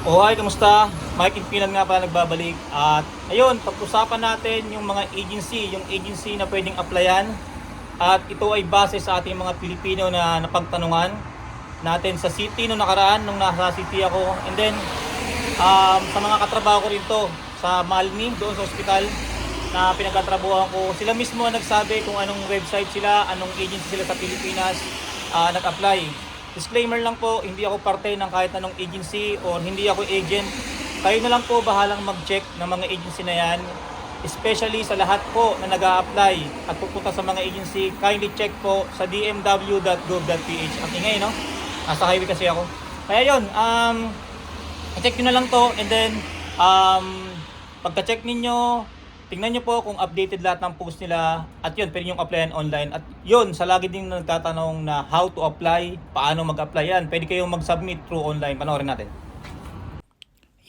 Oh, hi, kamusta? Mike Impinan nga pala nagbabalik. At ayun, pag-usapan natin yung mga agency na pwedeng applyan. At ito ay base sa ating mga Pilipino na napagtanungan natin sa city nung nakaraan, nung nasa city ako. And then, sa mga katrabaho ko rin to, sa Malmi, doon sa ospital na pinagkatrabuhan ko. Sila mismo ang nagsabi kung anong website sila, anong agency sila sa Pilipinas nag-apply. Disclaimer lang po, hindi ako parte ng kahit anong agency or hindi ako agent. Kayo na lang po bahalang mag-check ng mga agency na yan. Especially sa lahat po na nag-a-apply at pupunta sa mga agency, kindly check po sa dmw.gov.ph. Ang ingay, no? Nasa highway kasi ako. Kaya yun, check nyo na lang to and then pagka-check ninyo, tingnan nyo po kung updated lahat ng post nila at yun, pwede nyo applyan online. At yun, sa lagi din nagtatanong na how to apply, paano mag-apply yan, pwede kayong mag-submit through online. Panoorin natin.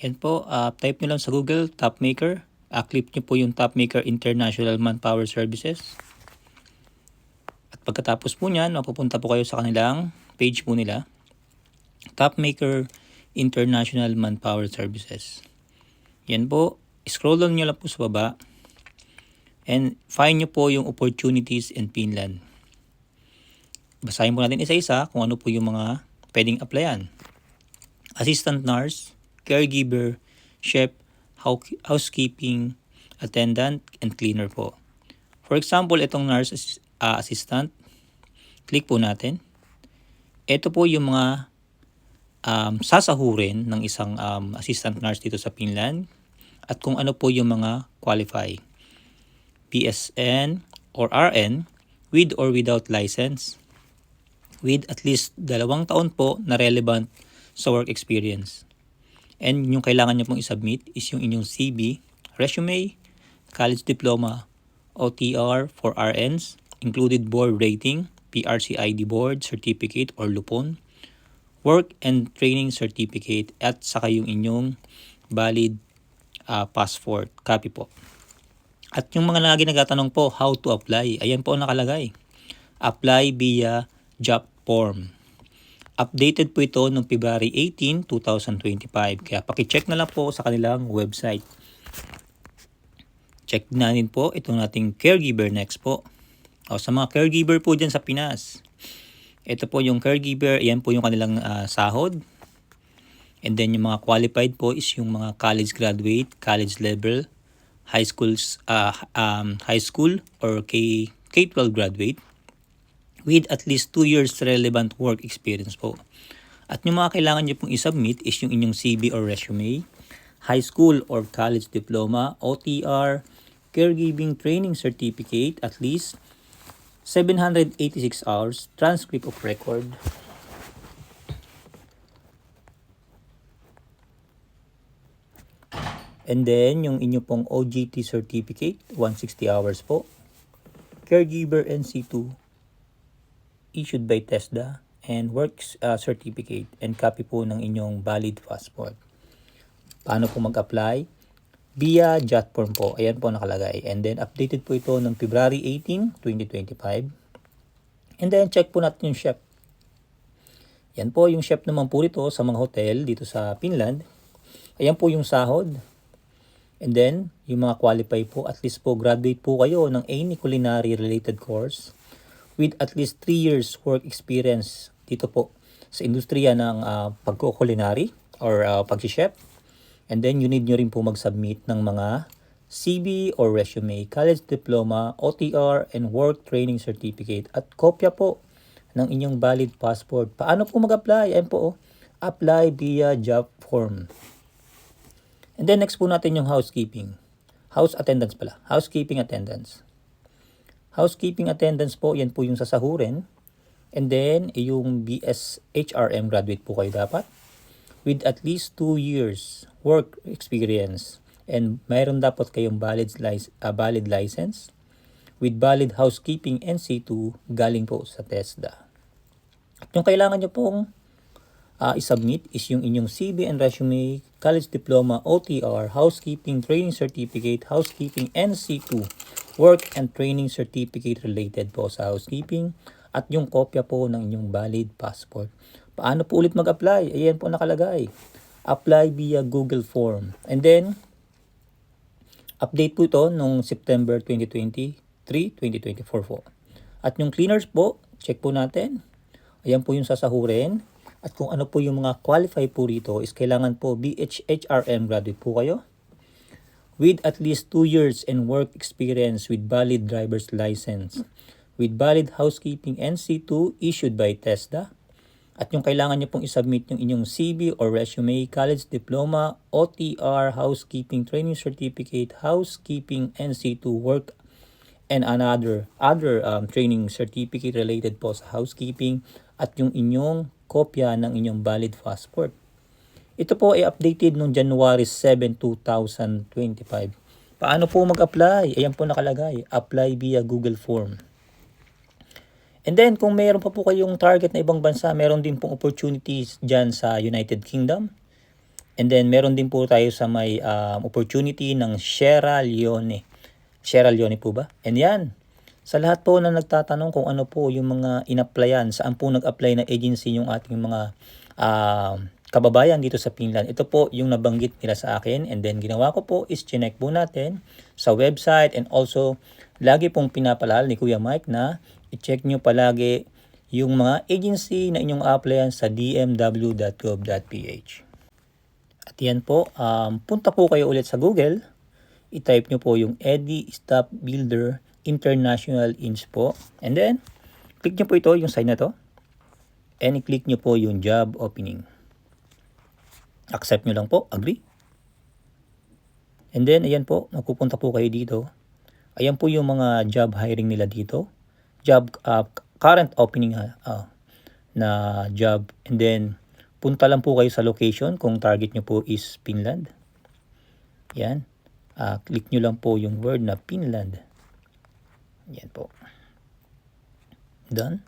Yan po, type nyo lang sa Google, Topmaker. Click nyo po yung Topmaker International Manpower Services. At pagkatapos po nyan, mapupunta po kayo sa kanilang page po nila. Topmaker International Manpower Services. Yan po, scroll down nyo lang po sa baba. And find nyo po yung opportunities in Finland. Basahin po natin isa-isa kung ano po yung mga pwedeng applyan. Assistant nurse, caregiver, chef, housekeeping, attendant, and cleaner po. For example, itong nurse assistant, click po natin. Ito po yung mga sasahurin ng isang assistant nurse dito sa Finland at kung ano po yung mga qualify. BSN or RN with or without license with at least 2 taon po na relevant sa work experience. And yung kailangan nyo pong isubmit is yung inyong CV, resume, college diploma, OTR for RNs, included board rating, PRCID board certificate or lupon, work and training certificate at saka yung inyong valid passport copy po. At yung mga lagi nagtatanong po, how to apply? Ayan po ang nakalagay. Apply via job form. Updated po ito noong February 18, 2025. Kaya pakicheck na lang po sa kanilang website. Check na rin po itong nating caregiver next po. O, sa mga caregiver po dyan sa Pinas. Ito po yung caregiver. Ayan po yung kanilang sahod. And then yung mga qualified po is yung mga college graduate, college level, high school or K-12 graduate with at least 2 years relevant work experience po. At yung mga kailangan nyo pong isubmit is yung inyong CV or resume, high school or college diploma, OTR, caregiving training certificate, at least 786 hours, transcript of record, and then yung inyo pong OJT certificate, 160 hours po. Caregiver NC2 issued by TESDA and works certificate and copy po ng inyong valid passport. Paano po mag-apply? Via JOT form po. Ayan po nakalagay. And then updated po ito ng February 18, 2025. And then check po natin yung chef. Yan po yung chef naman po ito sa mga hotel dito sa Finland. Ayan po yung sahod. And then, yung mga qualify po, at least po graduate po kayo ng any culinary related course with at least 3 years work experience dito po sa industriya ng pagko-culinary or pag-chef. And then, you need nyo rin po mag-submit ng mga CV or resume, college diploma, OTR, and work training certificate at kopya po ng inyong valid passport. Paano po mag-apply? Ayan po, apply via job form. And then next po natin yung housekeeping. House attendance pala. Housekeeping attendance. Housekeeping attendance po, yan po yung sasahurin. And then yung BSHRM graduate po kayo dapat. With at least 2 years work experience. And mayroon dapat kayong valid license. With valid housekeeping NC2 galing po sa TESDA. At yung kailangan nyo pong isubmit is yung inyong CV and resume, college diploma, OTR, housekeeping training certificate, housekeeping NC2, work and training certificate related po sa housekeeping, at yung kopya po ng inyong valid passport. Paano po ulit mag-apply? Ayan po nakalagay. apply via Google Form. And then, update po ito noong September 2023, 2024 po. At yung cleaners po, check po natin. Ayan po yung sasahurin. At kung ano po yung mga qualify po rito is kailangan po BHRM graduate po kayo with at least 2 years and work experience with valid driver's license, with valid housekeeping NC2 issued by TESDA. At yung kailangan nyo pong isubmit yung inyong CV or resume, college diploma, OTR, housekeeping training certificate, housekeeping NC2 work, and other training certificate related po sa housekeeping, at yung inyong kopya ng inyong valid passport. Ito po ay updated noong January 7, 2025. Paano po mag-apply? Ayan po nakalagay, apply via Google Form. And then kung mayroon pa po kayong target na ibang bansa, meron din pong opportunities dyan sa United Kingdom. And then meron din po tayo sa may opportunity ng Sierra Leone. Sierra Leone po ba? And yan, sa lahat po na nagtatanong kung ano po yung mga in-applyan, saan po nag-apply na agency yung ating mga kababayan dito sa Finland. Ito po yung nabanggit nila sa akin. And then ginawa ko po is chinek po natin sa website, and also lagi pong pinapalal ni Kuya Mike na i-check nyo palagi yung mga agency na inyong applyan sa dmw.gov.ph. At yan po, punta po kayo ulit sa Google. I-type nyo po yung Eddie Staff Builder International Inc. po. And then, click nyo po ito, yung sign na to. And i-click nyo po yung job opening. Accept nyo lang po, agree. And then, ayan po, magpupunta po kayo dito. Ayan po yung mga job hiring nila dito. Job, current opening na job. And then, punta lang po kayo sa location kung target nyo po is Finland. Yan. Click nyo lang po yung word na Finland. Yan po. Done.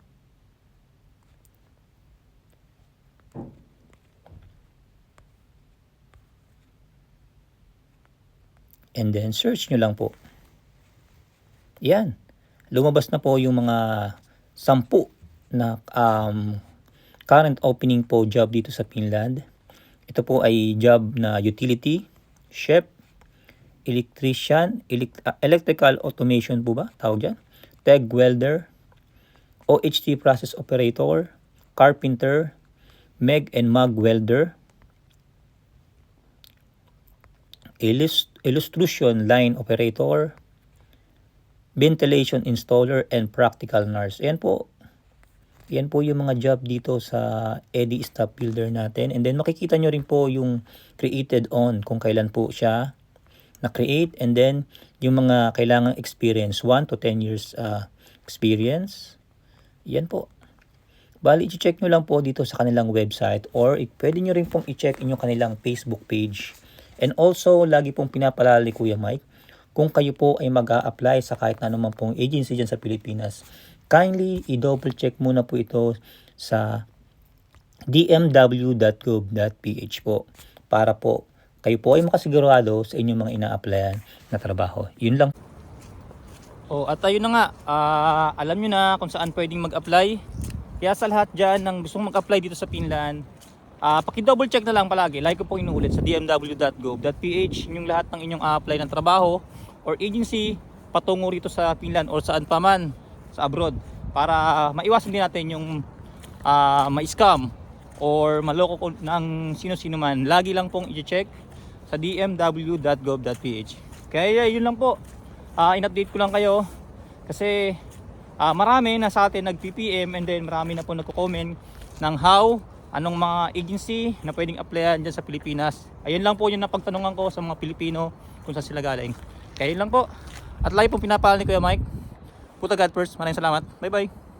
And then search nyo lang po. Yan. Lumabas na po yung mga 10 na current opening po job dito sa Finland. Ito po ay job na utility, chef, electrician, electrical automation po ba? Tawag dyan. TEG welder, OHT process operator, carpenter, MEG and MAG welder, illustration line operator, ventilation installer, and practical nurse. Ayan po. Yan po yung mga job dito sa Eddie Staff Builder natin. And then makikita nyo rin po yung created on kung kailan po siya na-create. And then yung mga kailangang experience, 1 to 10 years experience. Yan po. Bali, i-check nyo lang po dito sa kanilang website, or pwede nyo rin pong i-check inyong kanilang Facebook page. And also, lagi pong pinapalala ni Kuya Mike, kung kayo po ay mag-a-apply sa kahit na naman pong agency dyan sa Pilipinas, kindly i-double check muna po ito sa dmw.gov.ph po, para po kayo po ay makasigurado sa inyong mga ina-applyan na trabaho. Yun lang. At ayun na nga, alam nyo na kung saan pwedeng mag-apply. Kaya sa lahat dyan ng gustong mag-apply dito sa Finland, paki-double check na lang palagi. Like ko po inuulit sa dmw.gov.ph yung lahat ng inyong apply ng trabaho or agency patungo rito sa Finland or saan pa man sa abroad, para maiwasan din natin yung ma-scam or maloko ng sino-sino man. Lagi lang pong i-check sa dmw.gov.ph. Kaya yun lang po, in-update ko lang kayo kasi marami na sa atin nag-PPM, and then marami na po nagko-comment ng anong mga agency na pwedeng applyan dyan sa Pilipinas. Ayun lang po yung napagtanungan ko sa mga Pilipino kung saan sila galing. Kaya yun lang po. At lagi pong pinapaalala ni Kuya Mike. Puta God first. Maraming salamat. Bye bye.